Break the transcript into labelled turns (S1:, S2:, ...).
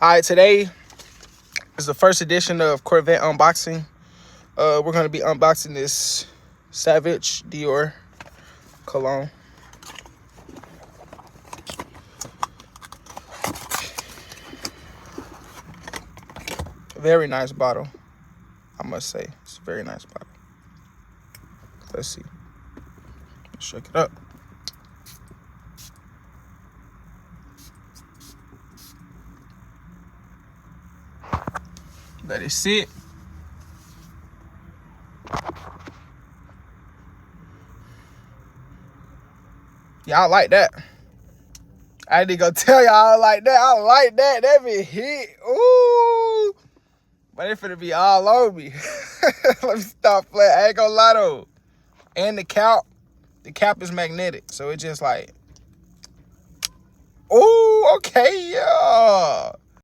S1: All right, today is the first edition of Corvette unboxing. We're going to be unboxing this Savage Dior cologne. Very nice bottle, I must say. It's a very nice bottle. Let's see. Let's shake it up. Let it sit. Y'all like that. I need to go tell y'all like that. I like that. That be hit. Ooh. But it finna be all over me. Let me stop playing. I ain't gonna lie though. And the cap is magnetic. So it just like, ooh, okay, yeah.